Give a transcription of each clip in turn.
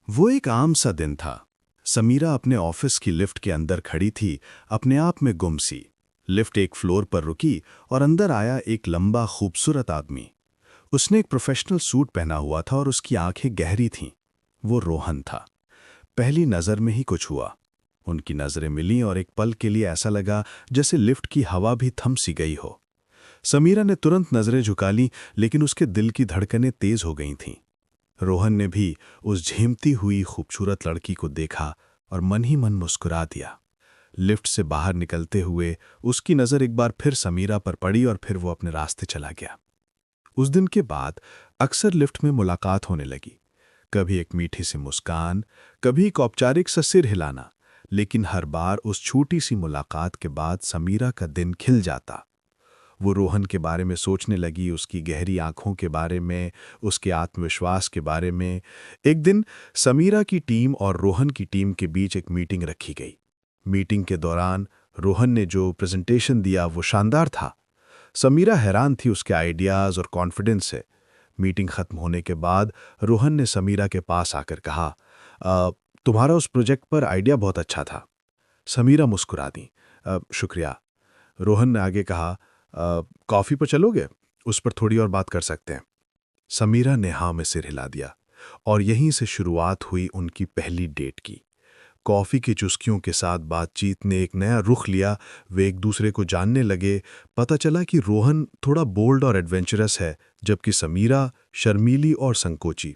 वो एक आम सा दिन था। समीरा अपने ऑफिस की लिफ्ट के अंदर खड़ी थी, अपने आप में गुम सी। लिफ्ट एक फ्लोर पर रुकी और अंदर आया एक लंबा खूबसूरत आदमी। उसने एक प्रोफेशनल सूट पहना हुआ था और उसकी आंखें गहरी थीं। वो रोहन था। पहली नज़र में ही कुछ हुआ। उनकी नज़रें मिलीं और एक पल के लिए ऐसा लगा जैसे लिफ्ट की हवा भी थम सी गई हो। समीरा ने तुरंत नज़रें झुका लीं, लेकिन उसके दिल की धड़कनें तेज हो गई थीं। रोहन ने भी उस झेमती हुई खूबसूरत लड़की को देखा और मन ही मन मुस्कुरा दिया। लिफ्ट से बाहर निकलते हुए उसकी नज़र एक बार फिर समीरा पर पड़ी और फिर वो अपने रास्ते चला गया। उस दिन के बाद अक्सर लिफ्ट में मुलाकात होने लगी। कभी एक मीठी सी मुस्कान, कभी एक औपचारिक सा सिर हिलाना, लेकिन हर बार उस छोटी सी मुलाकात के बाद समीरा का दिन खिल जाता। वो रोहन के बारे में सोचने लगी, उसकी गहरी आंखों के बारे में, उसके आत्मविश्वास के बारे में। एक दिन समीरा की टीम और रोहन की टीम के बीच एक मीटिंग रखी गई। मीटिंग के दौरान रोहन ने जो प्रेजेंटेशन दिया वो शानदार था। समीरा हैरान थी उसके आइडियाज़ और कॉन्फिडेंस से। मीटिंग खत्म होने के बाद रोहन ने समीरा के पास आकर कहा, "अ, तुम्हारा उस प्रोजेक्ट पर आइडिया बहुत अच्छा था।" समीरा मुस्कुरा दी, शुक्रिया।" रोहन ने आगे कहा, कॉफ़ी पर चलोगे? उस पर थोड़ी और बात कर सकते हैं।" समीरा ने हाँ में सिर हिला दिया और यहीं से शुरुआत हुई उनकी पहली डेट की। कॉफ़ी की चुस्कियों के साथ बातचीत ने एक नया रुख लिया। वे एक दूसरे को जानने लगे। पता चला कि रोहन थोड़ा बोल्ड और एडवेंचरस है, जबकि समीरा शर्मीली और संकोची।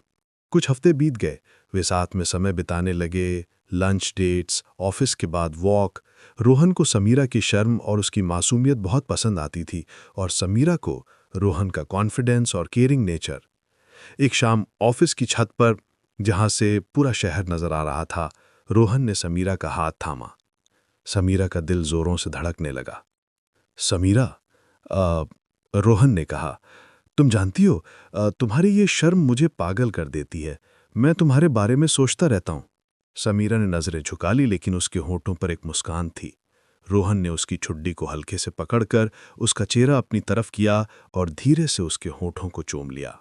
कुछ हफ्ते बीत गए। वे साथ में समय बिताने लगे, लंच डेट्स, ऑफिस के बाद वॉक। रोहन को समीरा की शर्म और उसकी मासूमियत बहुत पसंद आती थी, और समीरा को रोहन का कॉन्फिडेंस और केयरिंग नेचर। एक शाम ऑफिस की छत पर, जहां से पूरा शहर नजर आ रहा था, रोहन ने समीरा का हाथ थामा। समीरा का दिल जोरों से धड़कने लगा। "समीरा," अ, रोहन ने कहा, "तुम जानती हो, तुम्हारी ये शर्म मुझे पागल कर देती है। मैं तुम्हारे बारे में सोचता रहता हूँ।" समीरा ने नजरें झुका ली, लेकिन उसके होठों पर एक मुस्कान थी। रोहन ने उसकी ठुड्डी को हल्के से पकड़कर उसका चेहरा अपनी तरफ किया और धीरे से उसके होठों को चूम लिया।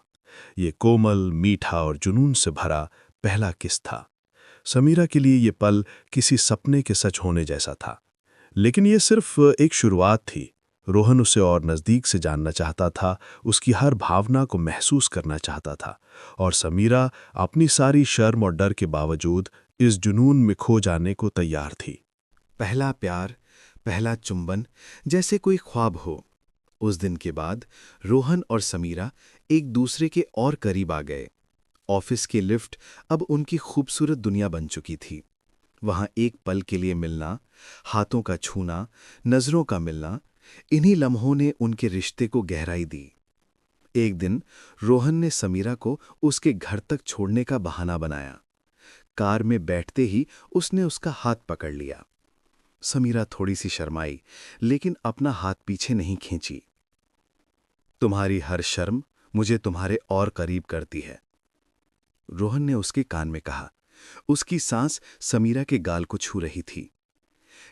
ये कोमल, मीठा और जुनून से भरा पहला किस था। समीरा के लिए ये पल किसी सपने के सच होने जैसा था। लेकिन ये सिर्फ एक शुरुआत थी। रोहन उसे और नज़दीक से जानना चाहता था, उसकी हर भावना को महसूस करना चाहता था, और समीरा अपनी सारी शर्म और डर के बावजूद इस जुनून में खो जाने को तैयार थी। पहला प्यार, पहला चुंबन, जैसे कोई ख्वाब हो। उस दिन के बाद रोहन और समीरा एक दूसरे के और करीब आ गए। ऑफिस की लिफ्ट अब उनकी खूबसूरत दुनिया बन चुकी थी। वहां एक पल के लिए मिलना, हाथों का छूना, नजरों का मिलना, इन्हीं लम्हों ने उनके रिश्ते को गहराई दी। एक दिन रोहन ने समीरा को उसके घर तक छोड़ने का बहाना बनाया। कार में बैठते ही उसने उसका हाथ पकड़ लिया। समीरा थोड़ी सी शर्माई, लेकिन अपना हाथ पीछे नहीं खींची। "तुम्हारी हर शर्म मुझे तुम्हारे और करीब करती है," रोहन ने उसके कान में कहा। उसकी सांस समीरा के गाल को छू रही थी।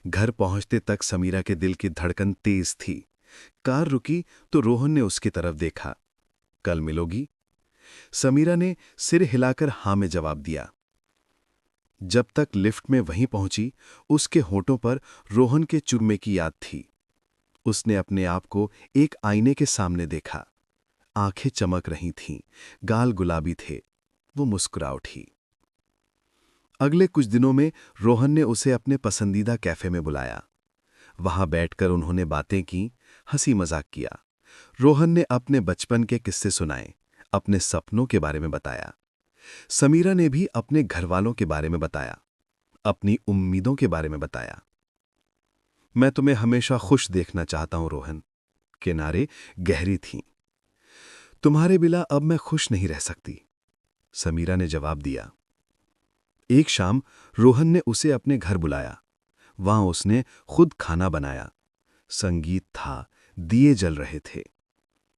घर पहुंचते तक समीरा के दिल की धड़कन तेज थी। कार रुकी तो रोहन ने उसकी तरफ देखा। "कल मिलोगी?" समीरा ने सिर हिलाकर हाँ में जवाब दिया। जब तक लिफ्ट में वहीं पहुंची, उसके होठों पर रोहन के चुम्मे की याद थी। उसने अपने आप को एक आईने के सामने देखा। आंखें चमक रही थीं, गाल गुलाबी थे। वो मुस्कुरा उठी। अगले कुछ दिनों में रोहन ने उसे अपने पसंदीदा कैफे में बुलाया। वहां बैठकर उन्होंने बातें की, हंसी मजाक किया। रोहन ने अपने बचपन के किस्से सुनाए, अपने सपनों के बारे में बताया। समीरा ने भी अपने घरवालों के बारे में बताया, अपनी उम्मीदों के बारे में बताया। "मैं तुम्हें हमेशा खुश देखना चाहता हूं रोहन," किनारे गहरी थीं। "तुम्हारे बिना अब मैं खुश नहीं रह सकती," समीरा ने जवाब दिया। एक शाम रोहन ने उसे अपने घर बुलाया। वहां उसने खुद खाना बनाया। संगीत था, दिए जल रहे थे।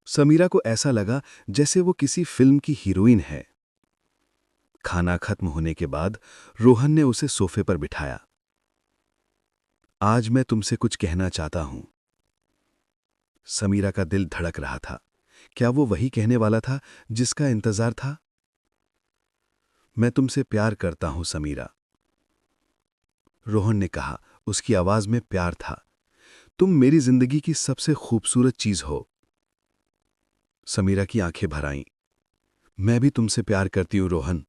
समीरा को ऐसा लगा जैसे वो किसी फिल्म की हीरोइन है। खाना खत्म होने के बाद रोहन ने उसे सोफे पर बिठाया। "आज मैं तुमसे कुछ कहना चाहता हूं।" समीरा का दिल धड़क रहा था। क्या वो वही कहने वाला था जिसका इंतजार था? मैं तुमसे प्यार करता हूं समीरा, रोहन ने कहा। उसकी आवाज में प्यार था। तुम मेरी जिंदगी की सबसे खूबसूरत चीज हो। समीरा की आंखें भर आईं। मैं भी तुमसे प्यार करती हूं रोहन।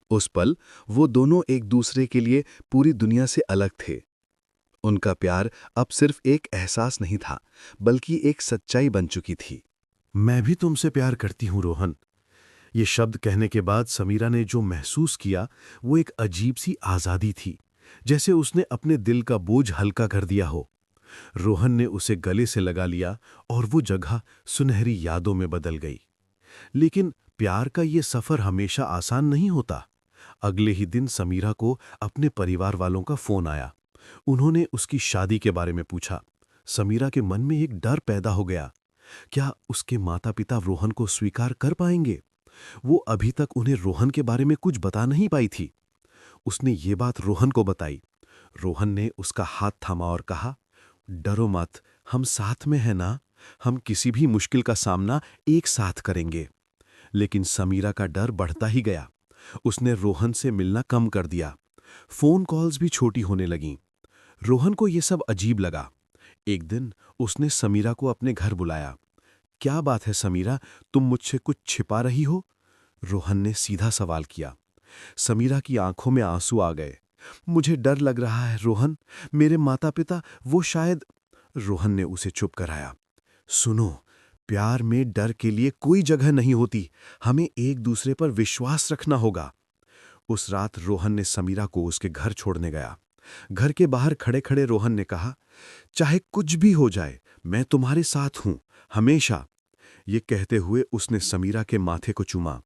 उस पल वो दोनों एक दूसरे के लिए पूरी दुनिया से अलग थे। उनका प्यार अब सिर्फ एक एहसास नहीं था, बल्कि एक सच्चाई बन चुकी थी। मैं भी तुमसे प्यार करती हूं रोहन। ये शब्द कहने के बाद समीरा ने जो महसूस किया वो एक अजीब सी आज़ादी थी, जैसे उसने अपने दिल का बोझ हल्का कर दिया हो। रोहन ने उसे गले से लगा लिया और वो जगह सुनहरी यादों में बदल गई। लेकिन प्यार का ये सफ़र हमेशा आसान नहीं होता। अगले ही दिन समीरा को अपने परिवार वालों का फ़ोन आया। उन्होंने उसकी शादी के बारे में पूछा। समीरा के मन में एक डर पैदा हो गया। क्या उसके माता-पिता रोहन को स्वीकार कर पाएंगे? वो अभी तक उन्हें रोहन के बारे में कुछ बता नहीं पाई थी। उसने ये बात रोहन को बताई। रोहन ने उसका हाथ थामा और कहा, डरो मत, हम साथ में हैं ना। हम किसी भी मुश्किल का सामना एक साथ करेंगे। लेकिन समीरा का डर बढ़ता ही गया। उसने रोहन से मिलना कम कर दिया। फोन कॉल्स भी छोटी होने लगीं। रोहन को यह सब अजीब लगा। एक दिन उसने समीरा को अपने घर बुलाया। क्या बात है समीरा, तुम मुझसे कुछ छिपा रही हो? रोहन ने सीधा सवाल किया। समीरा की आंखों में आंसू आ गए। मुझे डर लग रहा है रोहन, मेरे माता पिता वो शायद। रोहन ने उसे चुप कराया। सुनो, प्यार में डर के लिए कोई जगह नहीं होती। हमें एक दूसरे पर विश्वास रखना होगा। उस रात रोहन ने समीरा को उसके घर छोड़ने गया। घर के बाहर खड़े खड़े रोहन ने कहा, चाहे कुछ भी हो जाए, मैं तुम्हारे साथ हूं, हमेशा। ये कहते हुए उसने समीरा के माथे को चूमा।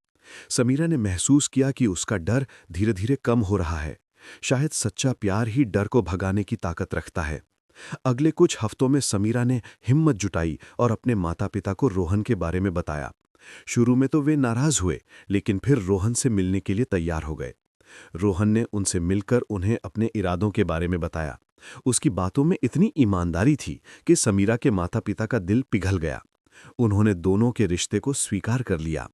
समीरा ने महसूस किया कि उसका डर धीरे धीरे कम हो रहा है। शायद सच्चा प्यार ही डर को भगाने की ताकत रखता है। अगले कुछ हफ्तों में समीरा ने हिम्मत जुटाई और अपने माता पिता को रोहन के बारे में बताया। शुरू में तो वे नाराज हुए, लेकिन फिर रोहन से मिलने के लिए तैयार हो गए। रोहन ने उनसे मिलकर उन्हें अपने इरादों के बारे में बताया। उसकी बातों में इतनी ईमानदारी थी कि समीरा के माता पिता का दिल पिघल गया। उन्होंने दोनों के रिश्ते को स्वीकार कर लिया।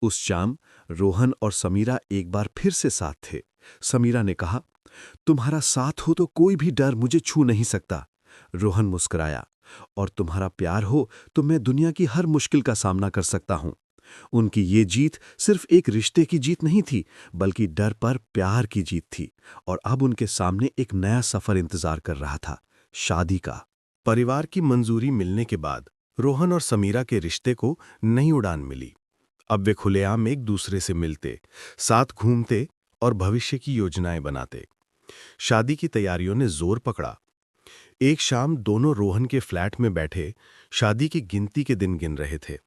उस शाम रोहन और समीरा एक बार फिर से साथ थे। समीरा ने कहा, तुम्हारा साथ हो तो कोई भी डर मुझे छू नहीं सकता। रोहन मुस्कुराया, और तुम्हारा प्यार हो तो मैं दुनिया की हर मुश्किल का सामना कर सकता हूं। उनकी ये जीत सिर्फ एक रिश्ते की जीत नहीं थी, बल्कि डर पर प्यार की जीत थी। और अब उनके सामने एक नया सफर इंतजार कर रहा था, शादी का। परिवार की मंजूरी मिलने के बाद रोहन और समीरा के रिश्ते को नई उड़ान मिली। अब वे खुलेआम एक दूसरे से मिलते, साथ घूमते और भविष्य की योजनाएं बनाते। शादी की तैयारियों ने जोर पकड़ा। एक शाम दोनों रोहन के फ्लैट में बैठे शादी की गिनती के दिन गिन रहे थे।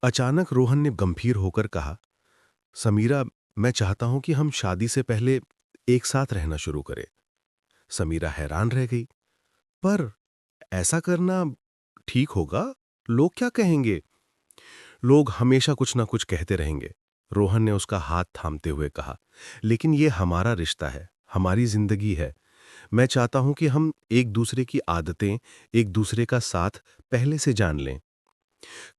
अचानक रोहन ने गंभीर होकर कहा, समीरा, मैं चाहता हूं कि हम शादी से पहले एक साथ रहना शुरू करें। समीरा हैरान रह गई। पर ऐसा करना ठीक होगा? लोग क्या कहेंगे? लोग हमेशा कुछ ना कुछ कहते रहेंगे, रोहन ने उसका हाथ थामते हुए कहा। लेकिन ये हमारा रिश्ता है, हमारी जिंदगी है। मैं चाहता हूं कि हम एक दूसरे की आदतें, एक दूसरे का साथ पहले से जान लें।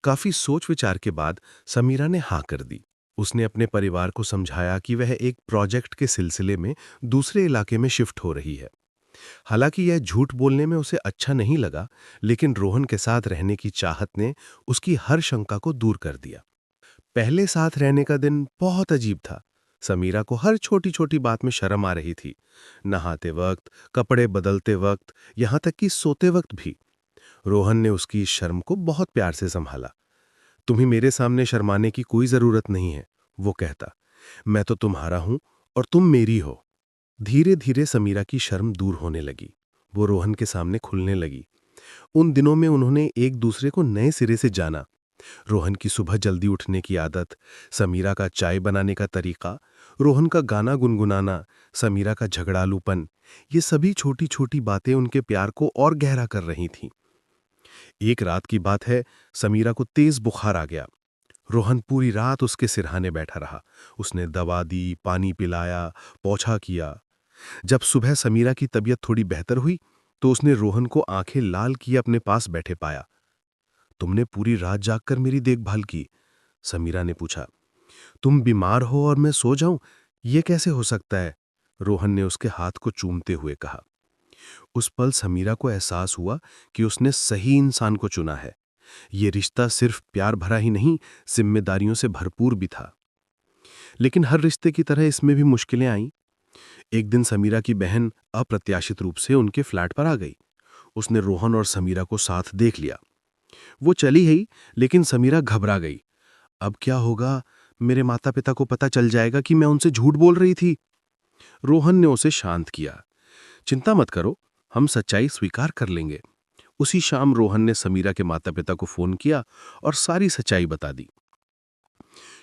काफी सोच विचार के बाद समीरा ने हाँ कर दी। उसने अपने परिवार को समझाया कि वह एक प्रोजेक्ट के सिलसिले में दूसरे इलाके में शिफ्ट हो रही है। हालांकि यह झूठ बोलने में उसे अच्छा नहीं लगा, लेकिन रोहन के साथ रहने की चाहत ने उसकी हर शंका को दूर कर दिया। पहले साथ रहने का दिन बहुत अजीब था। समीरा को हर छोटी छोटी बात में शर्म आ रही थी। नहाते वक्त, कपड़े बदलते वक्त, यहां तक कि सोते वक्त भी। रोहन ने उसकी इस शर्म को बहुत प्यार से संभाला। तुम्हें मेरे सामने शर्माने की कोई जरूरत नहीं है, वो कहता। मैं तो तुम्हारा हूं और तुम मेरी हो। धीरे धीरे समीरा की शर्म दूर होने लगी। वो रोहन के सामने खुलने लगी। उन दिनों में उन्होंने एक दूसरे को नए सिरे से जाना। रोहन की सुबह जल्दी उठने की आदत, समीरा का चाय बनाने का तरीका, रोहन का गाना गुनगुनाना, समीरा का झगड़ालूपन, ये सभी छोटी छोटी बातें उनके प्यार को और गहरा कर रही थीं। एक रात की बात है, समीरा को तेज बुखार आ गया। रोहन पूरी रात उसके सिरहाने बैठा रहा। उसने दवा दी, पानी पिलाया, पोछा किया। जब सुबह समीरा की तबीयत थोड़ी बेहतर हुई तो उसने रोहन को आंखें लाल किए अपने पास बैठे पाया। तुमने पूरी रात जागकर मेरी देखभाल की? समीरा ने पूछा। तुम बीमार हो और मैं सो जाऊं, ये कैसे हो सकता है? रोहन ने उसके हाथ को चूमते हुए कहा। उस पल समीरा को एहसास हुआ कि उसने सही इंसान को चुना है। ये रिश्ता सिर्फ प्यार भरा ही नहीं, जिम्मेदारियों से भरपूर भी था। लेकिन हर रिश्ते की तरह इसमें भी मुश्किलें आईं। एक दिन समीरा की बहन अप्रत्याशित रूप से उनके फ्लैट पर आ गई। उसने रोहन और समीरा को साथ देख लिया। वो चली ही, लेकिन समीरा घबरा गई। अब क्या होगा? मेरे माता पिता को पता चल जाएगा कि मैं उनसे झूठ बोल रही थी। रोहन ने उसे शांत किया। चिंता मत करो, हम सच्चाई स्वीकार कर लेंगे। उसी शाम रोहन ने समीरा के माता पिता को फोन किया और सारी सच्चाई बता दी।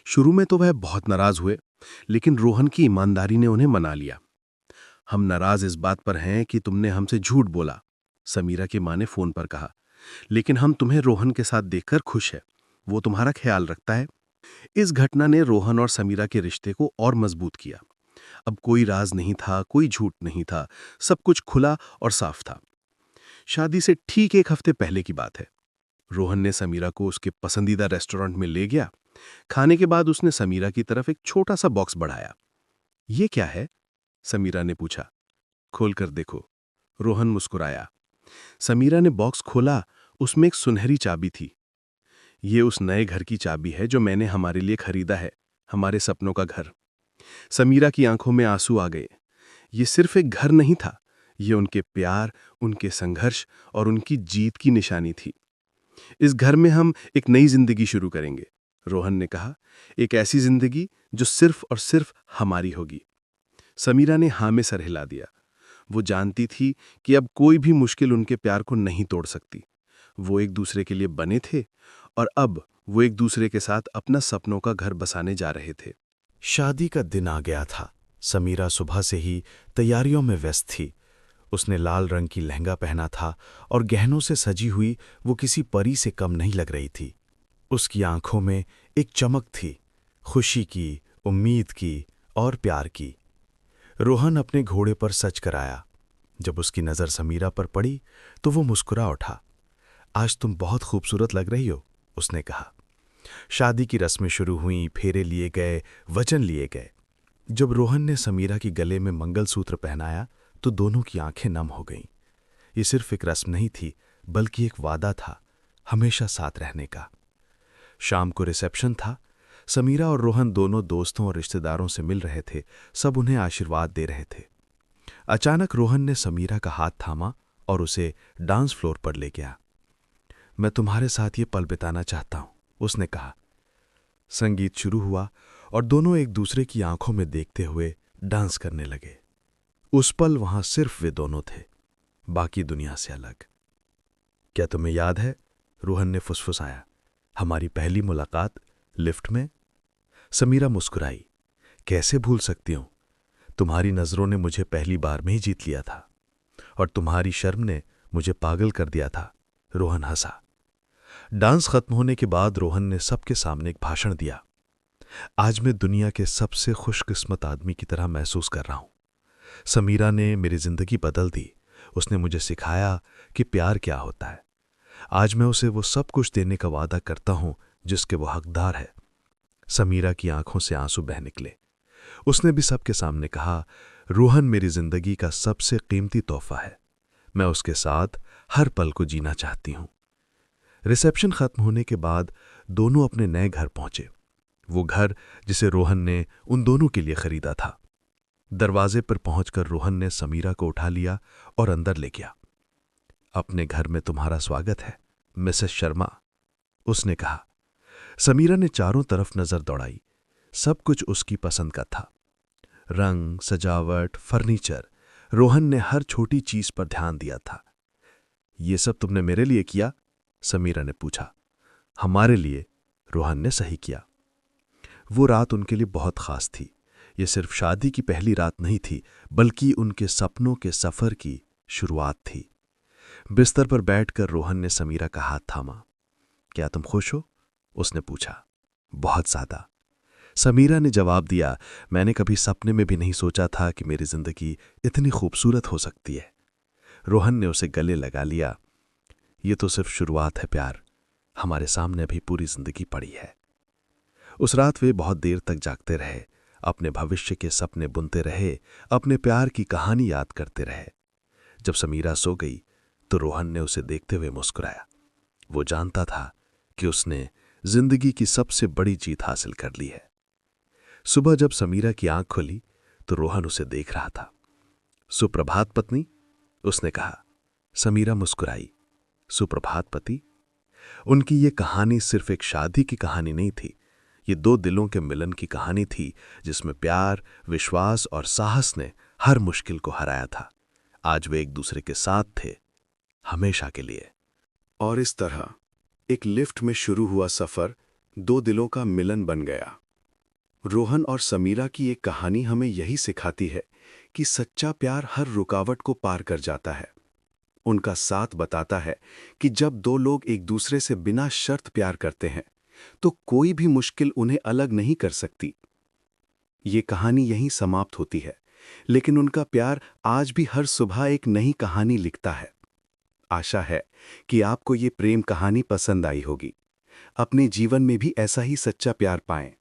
शुरू में तो वह बहुत नाराज हुए, लेकिन रोहन की ईमानदारी ने उन्हें मना लिया। हम नाराज इस बात पर हैं कि तुमने हमसे झूठ बोला, समीरा की मां ने फोन पर कहा। लेकिन हम तुम्हें रोहन के साथ देखकर खुश है। वो तुम्हारा ख्याल रखता है। इस घटना ने रोहन और समीरा के रिश्ते को और मजबूत किया। अब कोई राज नहीं था, कोई झूठ नहीं था, सब कुछ खुला और साफ था। शादी से ठीक एक हफ्ते पहले की बात है। रोहन ने समीरा को उसके पसंदीदा रेस्टोरेंट में ले गया। खाने के बाद उसने समीरा की तरफ एक छोटा सा बॉक्स बढ़ाया। ये क्या है? समीरा ने पूछा। खोल कर देखो, रोहन मुस्कुराया। समीरा ने बॉक्स खोला। उसमें एक सुनहरी चाबी थी। ये उस नए घर की चाबी है जो मैंने हमारे लिए खरीदा है, हमारे सपनों का घर। समीरा की आंखों में आंसू आ गए। ये सिर्फ एक घर नहीं था, ये उनके प्यार, उनके संघर्ष और उनकी जीत की निशानी थी। इस घर में हम एक नई जिंदगी शुरू करेंगे, रोहन ने कहा। एक ऐसी जिंदगी जो सिर्फ और सिर्फ हमारी होगी। समीरा ने हाँ में सर हिला दिया। वो जानती थी कि अब कोई भी मुश्किल उनके प्यार को नहीं तोड़ सकती। वो एक दूसरे के लिए बने थे और अब वो एक दूसरे के साथ अपना सपनों का घर बसाने जा रहे थे। शादी का दिन आ गया था। समीरा सुबह से ही तैयारियों में व्यस्त थी। उसने लाल रंग की लहंगा पहना था और गहनों से सजी हुई वो किसी परी से कम नहीं लग रही थी। उसकी आंखों में एक चमक थी, खुशी की, उम्मीद की और प्यार की। रोहन अपने घोड़े पर सज कर आया। जब उसकी नज़र समीरा पर पड़ी तो वो मुस्कुरा उठा। आज तुम बहुत खूबसूरत लग रही हो, उसने कहा। शादी की रस्में शुरू हुईं, फेरे लिए गए, वचन लिए गए। जब रोहन ने समीरा की गले में मंगलसूत्र पहनाया तो दोनों की आंखें नम हो गईं। ये सिर्फ एक रस्म नहीं थी, बल्कि एक वादा था, हमेशा साथ रहने का। शाम को रिसेप्शन था। समीरा और रोहन दोनों दोस्तों और रिश्तेदारों से मिल रहे थे। सब उन्हें आशीर्वाद दे रहे थे। अचानक रोहन ने समीरा का हाथ थामा और उसे डांस फ्लोर पर ले गया। मैं तुम्हारे साथ ये पल बिताना चाहता हूं, उसने कहा। संगीत शुरू हुआ और दोनों एक दूसरे की आंखों में देखते हुए डांस करने लगे। उस पल वहां सिर्फ वे दोनों थे, बाकी दुनिया से अलग। क्या तुम्हें याद है, रोहन ने फुसफुसाया, हमारी पहली मुलाकात लिफ्ट में? समीरा मुस्कुराई। कैसे भूल सकती हूं? तुम्हारी नजरों ने मुझे पहली बार में ही जीत लिया था और तुम्हारी शर्म ने मुझे पागल कर दिया था, रोहन हंसा। डांस खत्म होने के बाद रोहन ने सबके सामने एक भाषण दिया। आज मैं दुनिया के सबसे खुशकिस्मत आदमी की तरह महसूस कर रहा हूं। समीरा ने मेरी जिंदगी बदल दी। उसने मुझे सिखाया कि प्यार क्या होता है। आज मैं उसे वो सब कुछ देने का वादा करता हूं जिसके वो हकदार है। समीरा की आंखों से आंसू बह निकले। उसने भी सबके सामने कहा, रोहन मेरी जिंदगी का सबसे कीमती तोहफा है। मैं उसके साथ हर पल को जीना चाहती हूं। रिसेप्शन खत्म होने के बाद दोनों अपने नए घर पहुंचे, वो घर जिसे रोहन ने उन दोनों के लिए खरीदा था। दरवाजे पर पहुंचकर रोहन ने समीरा को उठा लिया और अंदर ले गया। अपने घर में तुम्हारा स्वागत है, मिसेस शर्मा, उसने कहा। समीरा ने चारों तरफ नजर दौड़ाई। सब कुछ उसकी पसंद का था। रंग, सजावट, फर्नीचर, रोहन ने हर छोटी चीज पर ध्यान दिया था। ये सब तुमने मेरे लिए किया? समीरा ने पूछा। हमारे लिए, रोहन ने सही किया। वो रात उनके लिए बहुत खास थी। ये सिर्फ शादी की पहली रात नहीं थी, बल्कि उनके सपनों के सफर की शुरुआत थी। बिस्तर पर बैठकर रोहन ने समीरा का हाथ थामा। क्या तुम खुश हो? उसने पूछा। बहुत ज्यादा, समीरा ने जवाब दिया। मैंने कभी सपने में भी नहीं सोचा था कि मेरी जिंदगी इतनी खूबसूरत हो सकती है। रोहन ने उसे गले लगा लिया। ये तो सिर्फ शुरुआत है प्यार, हमारे सामने अभी पूरी जिंदगी पड़ी है। उस रात वे बहुत देर तक जागते रहे, अपने भविष्य के सपने बुनते रहे, अपने प्यार की कहानी याद करते रहे। जब समीरा सो गई तो रोहन ने उसे देखते हुए मुस्कुराया। वो जानता था कि उसने जिंदगी की सबसे बड़ी जीत हासिल कर ली है। सुबह जब समीरा की आंख खुली तो रोहन उसे देख रहा था। सुप्रभात पत्नी, उसने कहा। समीरा मुस्कुराई। सुप्रभात पति। उनकी ये कहानी सिर्फ एक शादी की कहानी नहीं थी, ये दो दिलों के मिलन की कहानी थी जिसमें प्यार, विश्वास और साहस ने हर मुश्किल को हराया था। आज वे एक दूसरे के साथ थे, हमेशा के लिए। और इस तरह एक लिफ्ट में शुरू हुआ सफर दो दिलों का मिलन बन गया। रोहन और समीरा की एक कहानी हमें यही सिखाती है कि सच्चा प्यार हर रुकावट को पार कर जाता है। उनका साथ बताता है कि जब दो लोग एक दूसरे से बिना शर्त प्यार करते हैं तो कोई भी मुश्किल उन्हें अलग नहीं कर सकती। ये कहानी यहीं समाप्त होती है, लेकिन उनका प्यार आज भी हर सुबह एक नई कहानी लिखता है। आशा है कि आपको ये प्रेम कहानी पसंद आई होगी। अपने जीवन में भी ऐसा ही सच्चा प्यार पाएं।